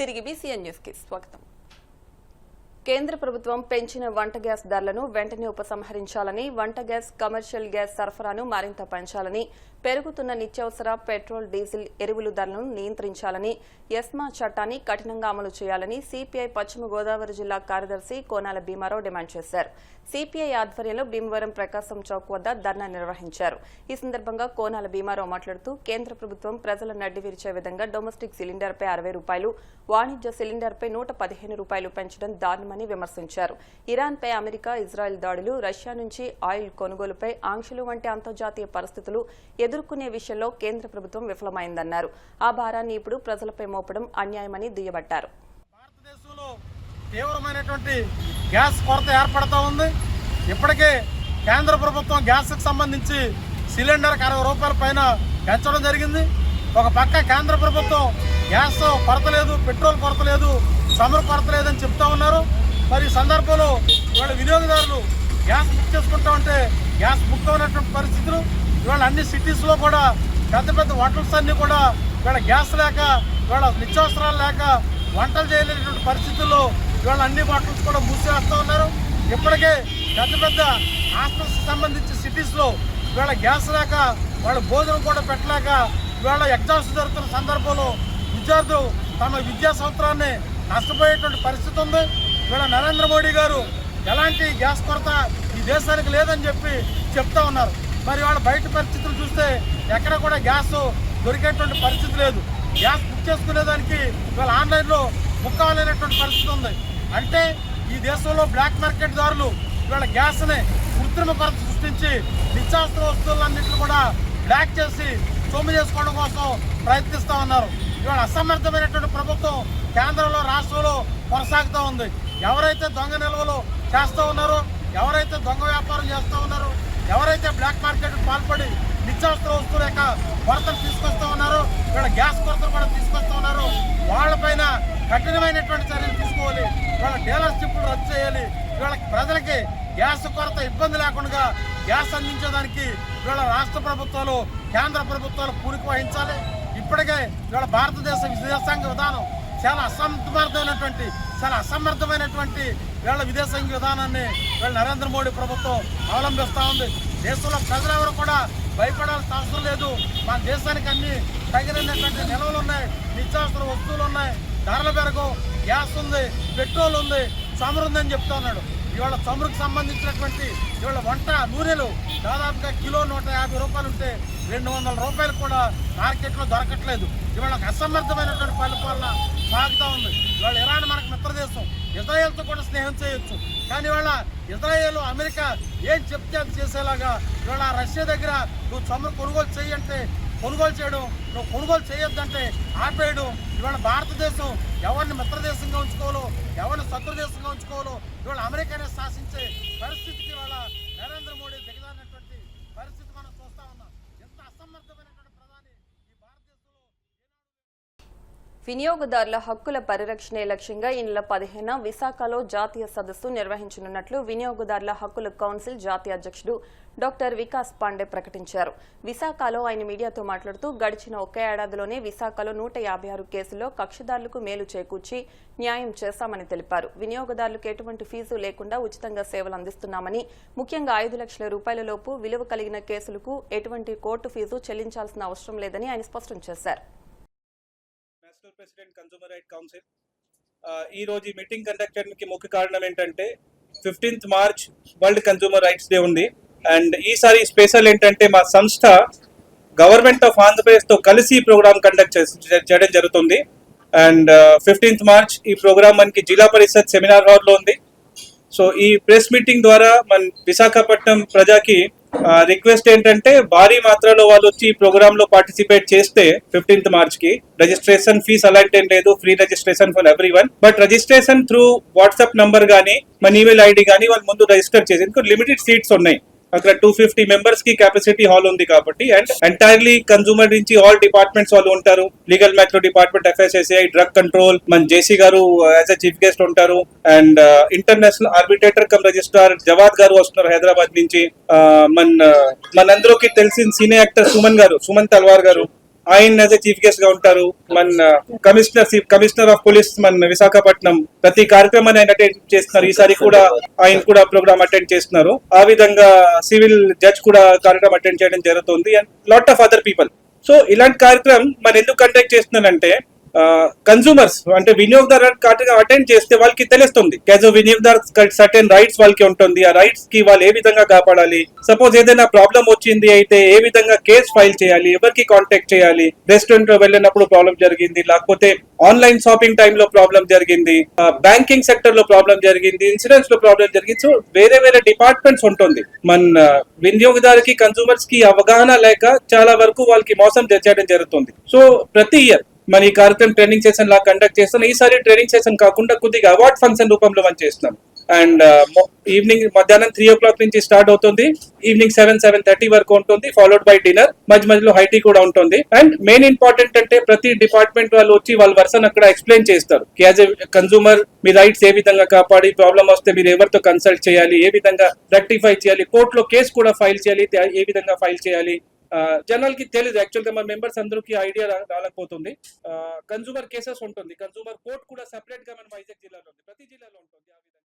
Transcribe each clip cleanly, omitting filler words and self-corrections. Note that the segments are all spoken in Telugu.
తిరిగి BCN న్యూస్ కి స్వాగతం. కేంద్ర ప్రభుత్వం పెంచిన వంట గ్యాస్ ధరలను వెంటనే ఉపసంహరించాలని, వంట గ్యాస్, కమర్షియల్ గ్యాస్ సరఫరాను మరింత పెంచాలని, పెరుగుతున్న నిత్యావసర పెట్రోల్, డీజిల్, ఎరువుల ధరలను నియంత్రించాలని, ఎస్మా చట్టాన్ని కఠినంగా అమలు చేయాలని సిపిఐ పశ్చిమ గోదావరి జిల్లా కార్యదర్శి కోనాల భీమారావు డిమాండ్ చేశారు. సిపిఐ ఆధ్వర్యంలో భీమవరం ప్రకాశం చౌక్ వద్ద ధర్నా నిర్వహించారు. ఈ సందర్భంగా కోనాల భీమారావు మాట్లాడుతూ కేంద్ర ప్రభుత్వం ప్రజల నడ్డి విరిచే విధంగా డొమెస్టిక్ సిలిండర్పై 60 రూపాయలు, వాణిజ్య సిలిండర్పై 115 రూపాయలు పెంచడం దారుణమని విమర్శించారు. ఇరాన్పై అమెరికా, ఇజ్రాయెల్ దాడులు, రష్యా నుంచి ఆయిల్ కొనుగోలుపై ఆంక్షలు వంటి అంతర్జాతీయ పరిస్థితులు ఎదుర్కొనే విషయంలో కేంద్ర ప్రభుత్వం విఫలమైందన్నారు. ఆ భారాన్ని ఇప్పుడు ప్రజలపై మోపడం అన్యాయమని దుయ్యబట్టారు. భారతదేశంలో తీవ్రమైనటువంటి గ్యాస్ కొరత ఏర్పడుతూ ఉంది. ఇప్పటికే కేంద్ర ప్రభుత్వం గ్యాస్కి సంబంధించి సిలిండర్కి 60 రూపాయల పైన పెంచడం జరిగింది. ఒక పక్క కేంద్ర ప్రభుత్వం గ్యాస్ కొరత లేదు, పెట్రోల్ కొరత లేదు, చమురు కొరత లేదని చెప్తా ఉన్నారు. మరి ఈ సందర్భంలో ఇవాళ వినియోగదారులు గ్యాస్ బుక్ చేసుకుంటా ఉంటే గ్యాస్ బుక్ అవునటువంటి పరిస్థితులు ఇవాళ అన్ని సిటీస్లో కూడా పెద్ద పెద్ద హోటల్స్ అన్నీ కూడా ఇవాళ గ్యాస్ లేక, ఇవాళ నిత్యావసరాలు లేక వంటలు చేయలేనటువంటి పరిస్థితుల్లో ఇవాళ అన్ని హోటల్స్ కూడా మూసివేస్తూ ఉన్నారు. ఇప్పటికే పెద్ద పెద్ద హాస్టల్స్ సంబంధించి సిటీస్లో ఇవాళ గ్యాస్ లేక వాళ్ళు భోజనం కూడా పెట్టలేక ఇవాళ ఎగ్జామ్స్ జరుగుతున్న సందర్భంలో విద్యార్థులు తమ విద్యా సంవత్సరాన్ని నష్టపోయేటువంటి పరిస్థితి ఉంది. ఇవాళ నరేంద్ర మోడీ గారు ఎలాంటి గ్యాస్ కొరత ఈ దేశానికి లేదని చెప్తా ఉన్నారు. మరి వాళ్ళ బయట పరిస్థితులు చూస్తే ఎక్కడ కూడా గ్యాస్ దొరికేటువంటి పరిస్థితి లేదు. గ్యాస్ బుక్ చేసుకునేదానికి ఇవాళ ఆన్లైన్లో బుక్ అవ్వలేనటువంటి పరిస్థితి ఉంది. అంటే ఈ దేశంలో బ్లాక్ మార్కెట్ దారులు ఇవాళ గ్యాస్ని కృత్రిమ కొరత సృష్టించి నిత్యావసర వస్తువులన్నింటినీ కూడా బ్లాక్ చేసి సొమ్ము చేసుకోవడం కోసం ప్రయత్నిస్తూ ఉన్నారు. ఇవాళ అసమర్థమైనటువంటి ప్రభుత్వం కేంద్రంలో, రాష్ట్రంలో కొనసాగుతూ ఉంది. ఎవరైతే దొంగ నిల్వలు చేస్తూ ఉన్నారో, ఎవరైతే దొంగ వ్యాపారం చేస్తూ ఉన్నారో, ఎవరైతే బ్లాక్ మార్కెట్ పాల్పడి నిత్యావసర వస్తువుల యొక్క కొరతను తీసుకొస్తూ ఉన్నారో, ఇక్కడ గ్యాస్ కొరతను కూడా తీసుకొస్తూ ఉన్నారో వాళ్ళపైన కఠినమైనటువంటి చర్యలు తీసుకోవాలి. ఇవాళ డీలర్షిప్లు రద్దు చేయాలి. ఇవాళ ప్రజలకి గ్యాస్ కొరత ఇబ్బంది లేకుండా గ్యాస్ అందించేదానికి ఇవాళ రాష్ట్ర ప్రభుత్వాలు, కేంద్ర ప్రభుత్వాలు పూనికి వహించాలి. ఇప్పటికే ఇవాళ భారతదేశ విదేశాంగ విధానం చాలా అసమర్థమైనటువంటి వీళ్ళ విదేశాంగ విధానాన్ని వీళ్ళ నరేంద్ర మోడీ ప్రభుత్వం అవలంబిస్తూ ఉంది. దేశంలో ప్రజలెవరు కూడా భయపడాల్సిన అవసరం లేదు. మన దేశానికి అన్ని తగినటువంటి నిల్వలు ఉన్నాయి, నిత్యావసర వస్తువులు ఉన్నాయి, ధరల పెరగవు, గ్యాస్ ఉంది, పెట్రోల్ ఉంది, చమురు ఉందని చెప్తా ఉన్నాడు. ఇవాళ చమురుకు సంబంధించినటువంటి ఇవాళ వంట నూనెలు దాదాపుగా కిలో 150 రూపాయలు ఉంటే 200 రూపాయలు కూడా మార్కెట్లో దొరకట్లేదు. ఇవాళ అసమర్థమైనటువంటి పరిపాలన సాగుతూ ఉంది. ఇవాళ ఇరాన్ మనకు మిత్రదేశం, ఇజ్రాయెల్తో కూడా స్నేహం చేయొచ్చు. కానీ ఇవాళ ఇజ్రాయెల్, అమెరికా ఏం చెప్తే అది చేసేలాగా ఇవాళ రష్యా దగ్గర నువ్వు చమురు కొనుగోలు చేయంటే కొనుగోలు చేయడం, నువ్వు కొనుగోలు చేయొద్దంటే ఆపేయడం. ఇవాళ భారతదేశం ఎవరిని మిత్రదేశంగా ఉంచుకోవాలో, ఎవరిని శత్రుదేశంగా ఉంచుకోవాలో ఇవాళ అమెరికానే శాసించే పరిస్థితికి ఇవాళ నరేంద్ర మోడీ దిగజారినటువంటి పరిస్థితి మనం చూస్తా ఉన్నాం. ఎంత అసమర్థమైనటువంటి ప్రధాని ఈ భారతదేశంలో. వినియోగదారుల హక్కుల పరిరక్షణే లక్ష్యంగా ఈ నెల 15న విశాఖలో జాతీయ సదస్సు నిర్వహించనున్నట్లు వినియోగదారుల హక్కుల కౌన్సిల్ జాతీయ అధ్యక్షుడు డాక్టర్ వికాస్ పాండే ప్రకటించారు. విశాఖలో ఆయన మీడియాతో మాట్లాడుతూ గడిచిన ఒక్క ఏడాదిలోనే విశాఖలో 156 కేసుల్లో కక్షిదారులకు మేలు చేకూర్చి న్యాయం చేశామని తెలిపారు. వినియోగదారులకు ఎటువంటి ఫీజు లేకుండా ఉచితంగా సేవలు అందిస్తున్నామని, ముఖ్యంగా 5 లక్షల రూపాయలలోపు విలువ కలిగిన కేసులకు ఎటువంటి కోర్టు ఫీజు చెల్లించాల్సిన అవసరం లేదని ఆయన స్పష్టం చేశారు. ప్రెసిడెంట్ కన్స్యూమర్ రైట్ కౌన్సిల్ ఈ రోజు ఈ మీటింగ్ కండక్ట్ చేయడానికి ముఖ్య కారణం ఏంటంటే 15th March world consumer rights day ఉంది. అండ్ ఈసారి స్పెషల్ ఏంటంటే మా సంస్థ గవర్నమెంట్ ఆఫ్ ఆంధ్రప్రదేశ్ తో కలిసి ఈ ప్రోగ్రామ్ కండక్ట్ చేయడం జరుగుతుంది. అండ్ 15th మార్చ్ ఈ ప్రోగ్రామ్ మనకి జిల్లా పరిషత్ సెమినార్ హాల్ లో ఉంది. సో ఈ ప్రెస్ మీటింగ్ ద్వారా మన విశాఖపట్నం ప్రజకి రిక్వెస్ట్ ఏంటంటే భారీ మాత్రలో వాళ్ళు వచ్చి ఈ ప్రోగ్రామ్ లో పార్టిసిపేట్ చేస్తే 15th మార్చ్ కి రిజిస్ట్రేషన్ ఫీస్ అలాంటి ఏం లేదు, free registration for everyone. But registration through WhatsApp number గానీ మన ఈమెయిల్ ఐడి గానీ వాళ్ళు ముందు రిజిస్టర్ చేసి, ఎందుకు లిమిటెడ్ సీట్స్ ఉన్నాయి అక్కడ 250 మెంబర్స్ కి కెపాసిటీ హాల్ ఉంది కాబట్టి. అండ్ ఎంటైర్లీ కన్స్యూమర్ నుంచి ఆల్ డిపార్ట్మెంట్స్ వాళ్ళు ఉంటారు. Legal macro department, FSSAI, drug control, మన జేసీ గారు యాజ్ ఎ చీఫ్ గెస్ట్ ఉంటారు. And international arbitrator come registrar Javad గారు వస్తున్నారు హైదరాబాద్ నుంచి. మనందరికి తెలిసిన సినీ యాక్టర్ సుమన్ తల్వార్ గారు, ఆయన యాజ్ చీఫ్ గెస్ట్ గా ఉంటారు. మన కమిషనర్ ఆఫ్ పోలీస్ మన విశాఖపట్నం ప్రతి కార్యక్రమాన్ని ఆయన అటెండ్ చేస్తున్నారు. ఈసారి కూడా ఆయన కూడా ప్రోగ్రామ్ అటెండ్ చేస్తున్నారు. ఆ విధంగా సివిల్ జడ్జ్ కూడా కార్యక్రమం అటెండ్ చేయడం జరుగుతుంది and lot of other people. So ఇలాంటి కార్యక్రమం మనం ఎందుకు కండక్ట్ చేస్తున్నానంటే కన్సూమర్స్ అంటే వినియోగదారు అటెండ్ చేస్తే వాళ్ళకి తెలుస్తుంది. యాజ్ వినియోగదారు సర్టెన్ రైట్స్ వాళ్ళకి ఉంటుంది. ఆ రైట్స్ కి వాళ్ళు ఏ విధంగా కాపాడాలి, సపోజ్ ఏదైనా ప్రాబ్లం వచ్చింది అయితే ఏ విధంగా కేసు ఫైల్ చేయాలి, ఎవరికి కాంటాక్ట్ చేయాలి, రెస్టారెంట్ లో వెళ్ళినప్పుడు ప్రాబ్లం జరిగింది, లేకపోతే ఆన్లైన్ షాపింగ్ టైమ్ లో ప్రాబ్లం జరిగింది, బ్యాంకింగ్ సెక్టర్ లో ప్రాబ్లం జరిగింది, ఇన్సూరెన్స్ లో ప్రాబ్లం జరిగింది. సో వేరే వేరే డిపార్ట్మెంట్స్ ఉంటుంది. మన వినియోగదారుకి కన్సూమర్స్ కి అవగాహన లేక చాలా వరకు వాళ్ళకి మోసం చేయడం జరుగుతుంది. సో ప్రతి ఇయర్ మన ఈ కార్యక్రమం ట్రైనింగ్ సెషన్ లా కండక్ట్ చేస్తున్నాం. ఈసారి ట్రైనింగ్ సెషన్ కాకుండా కొద్దిగా అవార్డ్ ఫంక్షన్ రూపంలో మనం చేస్తున్నాం. అండ్ ఈవినింగ్ మధ్యాహ్నం 3 o'clock నుంచి స్టార్ట్ అవుతుంది. ఈవినింగ్ 7-7:30 వరకు ఉంటుంది, ఫాలోడ్ బై డిన్నర్. మధ్యలో హైటీ కూడా ఉంటుంది. అండ్ మెయిన్ ఇంపార్టెంట్ అంటే ప్రతి డిపార్ట్మెంట్ వాళ్ళు వచ్చి వాళ్ళ వర్షన్ అక్కడ ఎక్స్ప్లెయిన్ చేస్తారు. యాజ్ ఎ కన్సూమర్ మీ రైట్స్ ఏ విధంగా కాపాడి, ప్రాబ్లం వస్తే మీరు ఎవరితో కన్సల్ట్ చేయాలి, ఏ విధంగా రెక్టిఫై చేయాలి, కోర్టులో కేసు కూడా ఫైల్ చేయాలి, ఏ విధంగా ఫైల్ చేయాలి. జనరల్ కి తెలియదు. యాక్చువల్ గా మన మెంబర్స్ అందరికి ఐడియా రాలేకపోతుంది. కన్సూమర్ కేసెస్ ఉంటుంది, కన్సూమర్ కోర్ట్ కూడా సెపరేట్ గా మన వైజాగ్ జిల్లాలో ఉంది, ప్రతి జిల్లాలో ఉంటుంది. ఆ విధంగా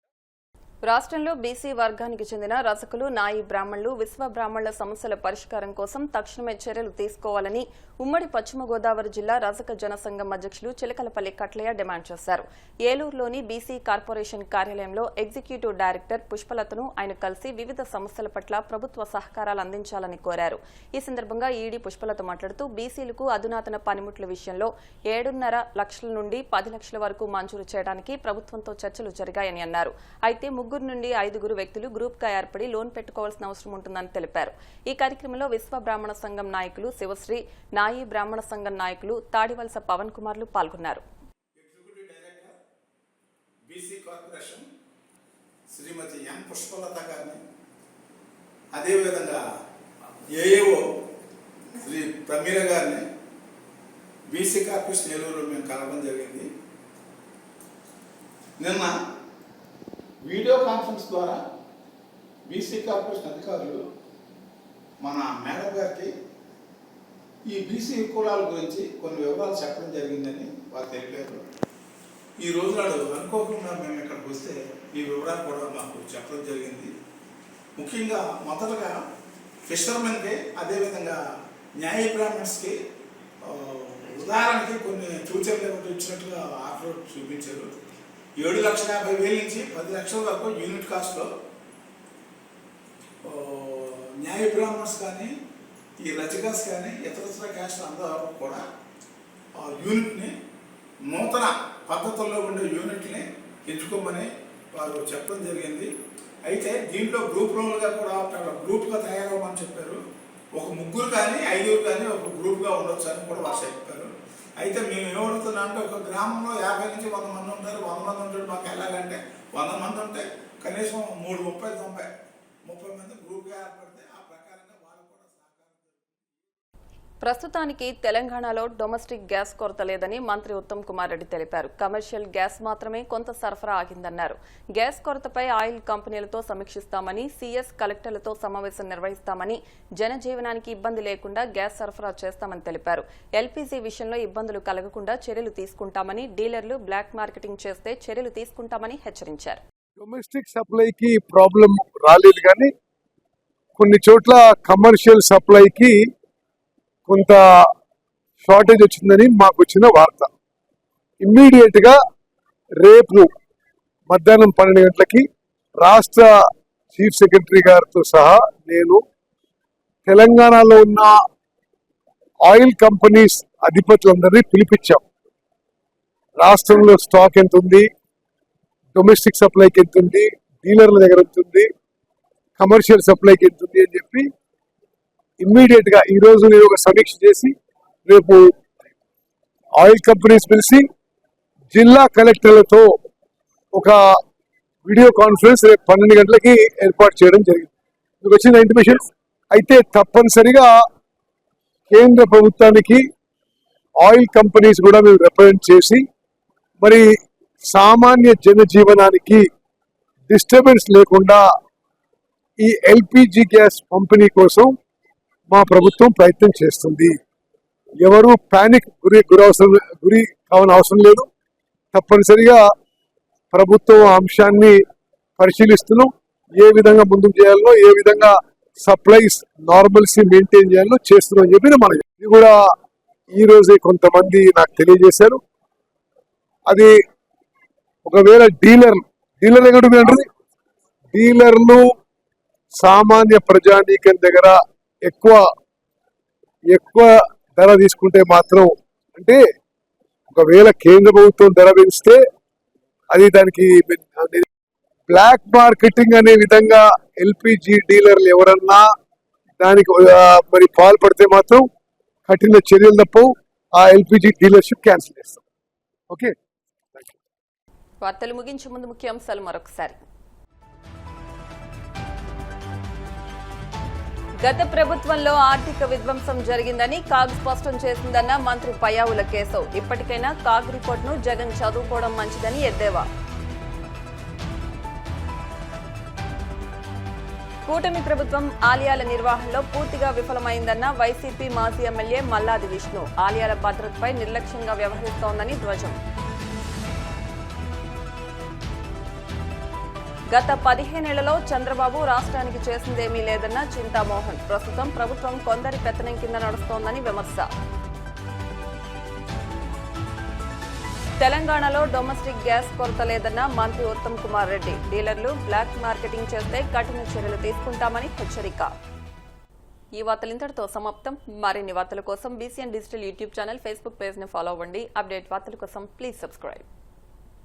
రాష్ట్రంలో బీసీ వర్గానికి చెందిన రజకులు, నాయి బ్రాహ్మణులు, విశ్వ బ్రాహ్మణుల సమస్యల పరిష్కారం కోసం తక్షణమే చర్యలు తీసుకోవాలని ఉమ్మడి పశ్చిమ గోదావరి జిల్లా రజక జనసంఘం అధ్యక్షులు చిలకలపల్లి కట్లయ్య డిమాండ్ చేశారు. ఏలూరులోని బీసీ కార్పొరేషన్ కార్యాలయంలో ఎగ్జిక్యూటివ్ డైరెక్టర్ పుష్పలతను ఆయన కలిసి వివిధ సమస్యల పట్ల ప్రభుత్వ సహకారాలు అందించాలని కోరారు. ఈ సందర్భంగా ఈడీ పుష్పలత మాట్లాడుతూ బీసీలకు అధునాతన పనిముట్ల విషయంలో 7.5 లక్షల నుండి 10 లక్షల వరకు మంజూరు చేయడానికి ప్రభుత్వంతో చర్చలు జరిగాయని అన్నారు. అయితే 3 నుండి 5 వ్యక్తులు గ్రూప్ గా ఏర్పడి లోన్ పెట్టుకోవాల్సిన అవసరం ఉంటుందని తెలిపారు. ఈ కార్యక్రమంలో విశ్వ బ్రాహ్మణ సంఘం నాయకులు శివశ్రీ, నాయి బ్రాహ్మణ సంఘం నాయకులు తాడివలస పవన్ కుమార్లు పాల్గొన్నారు. శ్రీమతి ఎం పుష్పలత గారిని, అదేవిధంగా ఏఏఓ శ్రీ ప్రమీల గారిని బీసీ కార్పొరేషన్ ఏలూరు మేము కలవడం జరిగింది. నిన్న వీడియో కాన్ఫరెన్స్ ద్వారా బీసీ కార్పొరేషన్ అధికారులు మన మేడం గారికి ఈ బీసీ కులాల గురించి కొన్ని వివరాలు చెప్పడం జరిగిందని వారు తెలిపారు. ఈ రోజు నాడు అనుకోకుండా మేము ఇక్కడికి వస్తే ఈ వివరాలు కూడా మాకు చెప్పడం జరిగింది. ముఖ్యంగా మొదటగా ఫిషర్మెన్కి, అదేవిధంగా న్యాయ బ్రాహ్మణ్స్కి ఉదాహరణకి కొన్ని సూచనలు ఇచ్చినట్టుగా ఆర్డర్ చూపించారు. 7,50,000 నుంచి 10 లక్షల వరకు యూనిట్ కాస్ట్లో న్యాయ బ్రాహ్మణ్స్ కానీ, ఈ రజకాస్ కానీ, ఇతర క్యాస్ట్ అందరూ కూడా యూనిట్ని నూతన పద్ధతుల్లో ఉండే యూనిట్ని ఎంచుకోమని వారు చెప్పడం జరిగింది. అయితే దీంట్లో గ్రూప్ రోల్గా కూడా గ్రూప్గా తయారవ్వమని చెప్పారు. ఒక 3 కానీ 5 కానీ ఒక గ్రూప్గా ఉండొచ్చు అని కూడా వారు చెప్పారు. అయితే మేము ఏమడుగుతున్నాం అంటే, ఒక గ్రామంలో 50 నుంచి 100 మంది ఉంటారు. 100 మంది ఉంటారు. మాకు ఎలాగంటే 100 మంది ఉంటే కనీసం 3, 30, 90 మంది గ్రూప్గా ఏర్పడితే ఆ ప్రకారంగా వాళ్ళు కూడా సహకారం. ప్రస్తుతానికి తెలంగాణలో డొమెస్టిక్ గ్యాస్ కొరత లేదని మంత్రి ఉత్తమ్ కుమార్ రెడ్డి తెలిపారు. కమర్షియల్ గ్యాస్ మాత్రమే కొంత సరఫరా ఆగిందన్నారు. గ్యాస్ కొరతపై ఆయిల్ కంపెనీలతో సమీక్షిస్తామని, సీఎస్ కలెక్టర్లతో సమావేశం నిర్వహిస్తామని, జనజీవనానికి ఇబ్బంది లేకుండా గ్యాస్ సరఫరా చేస్తామని తెలిపారు. ఎల్పీజీ విషయంలో ఇబ్బందులు కలగకుండా చర్యలు తీసుకుంటామని, డీలర్లు బ్లాక్ మార్కెటింగ్ చేస్తే చర్యలు తీసుకుంటామని హెచ్చరించారు. డొమెస్టిక్ సప్లైకి ప్రాబ్లం రాలేదు, కానీ కొన్ని చోట్ల కమర్షియల్ సప్లైకి కొంత షార్టేజ్ వచ్చిందని మాకు వచ్చిన వార్త. ఇమ్మీడియట్గా రేపు మధ్యాహ్నం 12 గంటలకి రాష్ట్ర చీఫ్ సెక్రటరీ గారితో సహా నేను తెలంగాణలో ఉన్న ఆయిల్ కంపెనీస్ అధిపతులందరినీ పిలిపించాం. రాష్ట్రంలో స్టాక్ ఎంత ఉంది, డొమెస్టిక్ సప్లైకి ఎంత ఉంది, డీలర్ల దగ్గర ఎంత ఉంది, కమర్షియల్ సప్లైకి ఎంత ఉంది అని చెప్పి ఇమ్మీడియట్గా ఈరోజు నేను ఒక సమీక్ష చేసి రేపు ఆయిల్ కంపెనీస్ పిలిచి జిల్లా కలెక్టర్లతో ఒక వీడియో కాన్ఫరెన్స్ రేపు 12 గంటలకి ఏర్పాటు చేయడం జరిగింది. మీకు వచ్చిన ఇంటిమేషన్ అయితే తప్పనిసరిగా కేంద్ర ప్రభుత్వానికి ఆయిల్ కంపెనీస్ కూడా మేము రిప్రజెంట్ చేసి మరి సామాన్య జనజీవనానికి డిస్టర్బెన్స్ లేకుండా ఈ ఎల్పిజి గ్యాస్ పంపిణీ కోసం మా ప్రభుత్వం ప్రయత్నం చేస్తుంది. ఎవరు పానిక్ గురి కావాల్సిన అవసరం లేదు. తప్పనిసరిగా ప్రభుత్వం ఆ అంశాన్ని పరిశీలిస్తున్నాం. ఏ విధంగా ముందుకు చేయాలో, ఏ విధంగా సప్లైస్ నార్మల్సీ మెయింటైన్ చేయాలో చేస్తున్నాం అని చెప్పి మనం ఇది కూడా ఈ రోజే కొంతమంది నాకు తెలియజేశారు. అది ఒకవేళ డీలర్లు సామాన్య ప్రజానీకం దగ్గర ఎక్కువ ధర తీసుకుంటే మాత్రం, అంటే ఒకవేళ కేంద్ర ప్రభుత్వం ధర పెంచితే అది దానికి బ్లాక్ మార్కెటింగ్ అనే విధంగా ఎల్పిజి డీలర్లు ఎవరన్నా దానికి మరి పాల్పడితే మాత్రం కఠిన చర్యలు తప్పవు. ఆ ఎల్పిజి డీలర్షిప్ క్యాన్సిల్ చేస్తాం. ఓకే, వార్తలు ముగించే ముందు ముఖ్యాంశాలు మరొకసారి. గత ప్రభుత్వంలో ఆర్థిక విధ్వంసం జరిగిందని కాగ్ స్పష్టం చేసిందన్న మంత్రి పయ్యావుల కేశవ్. ఇప్పటికైనా కాగ్ రిపోర్టును జగన్ చదువుకోవడం మంచిదని ఎద్దేవా. కూటమి ప్రభుత్వం ఆలయాల నిర్వహణలో పూర్తిగా విఫలమైందన్న వైసీపీ మాజీ ఎమ్మెల్యే మల్లాది విష్ణు. ఆలయాల భద్రతపై నిర్లక్ష్యంగా వ్యవహరిస్తోందని ధ్వజం. గత 15 ఏళ్లలో చంద్రబాబు రాష్ట్రానికి చేసిందేమీ లేదన్న చింతామోహన్. ప్రస్తుతం ప్రభుత్వం కొందరి పెత్తనం కింద నడుస్తోందని విమర్శ. తెలంగాణలో డొమెస్టిక్ గ్యాస్ కొరత లేదన్న మంత్రి ఉత్తమ్ కుమార్ రెడ్డి. డీలర్లు బ్లాక్ మార్కెటింగ్ చేస్తే కఠిన చర్యలు తీసుకుంటామని హెచ్చరిక. ఈ వార్తలు ఇంతటితో సమాప్తం. మరిన్ని వార్తల కోసం BCN digital YouTube channel, Facebook page ని ఫాలో అవ్వండి. అప్డేట్ వార్తల కోసం ప్లీజ్ సబ్స్క్రైబ్.